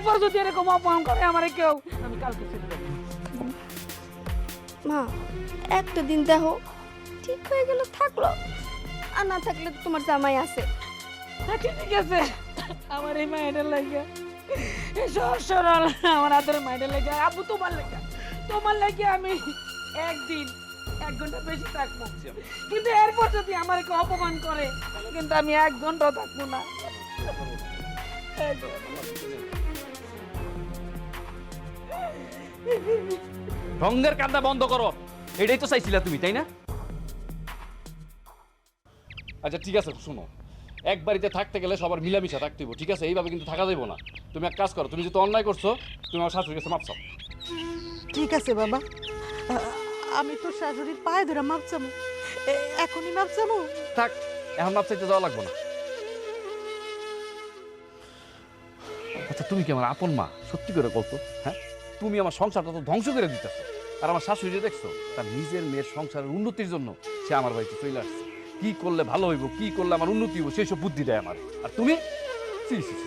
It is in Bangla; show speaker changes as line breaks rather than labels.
এরপর যদি এরকম অপমান করে আমারে কেউ, আমি কালকে চলে যাবো।
মা একটা দিন দেখো ঠিক হয়ে গেল থাকলো, আর না থাকলে তো তোমার জামাই আছে।
হ্যাঁ, ঠিক আছে, আমার এই মায়ের লাগে, এই সহজ সরল আমার হাতের মায়ের লাগে, আব্বু তোমার লাগে আমি একদিন 1 ঘন্টা বেশি থাকবো, কিন্তু এরপর যদি আমার কেউ অপমান করে তাহলে কিন্তু আমি 1 ঘন্টাও থাকবো না।
ঢঙ্গের কান্দা বন্ধ করো, এটাই তো চাইছিলা তুমি, তাই না? আচ্ছা ঠিক আছে, শোনো, এক বাড়িতে থাকতে গেলে সবার মিলামিশা থাকতে হইব, ঠিক আছে? এইভাবে কিন্তু থাকা যাইব না। তুমি এক কাজ করো, তুমি যেহেতু অন্যায় করছো, তুমি আমার শাশুড়ির কাছে মাপ চাও।
ঠিক আছে বাবা, আমি তো শাশুড়ির পায়ে ধরে মাপ চামু, এখনই মাপ চামু।
থাক, এখন মাপ চাইতে যাওয়া লাগবে না। আচ্ছা তুমি কি আমার আপন মা? সত্যি করে বলতো, হ্যাঁ? তুমি আমার সংসারটা তো ধ্বংস করে দিতেছো। আর আমার শাশুড়ি দেখছো, তার নিজের মেয়ের সংসারের উন্নতির জন্য সে আমার বাড়িতে চলে আসছে। কি করলে ভালো হইব, কি করলে আমার উন্নতি হইব, সেই সব বুদ্ধি দেয় আমার। আর তুমি, ছি ছি ছি,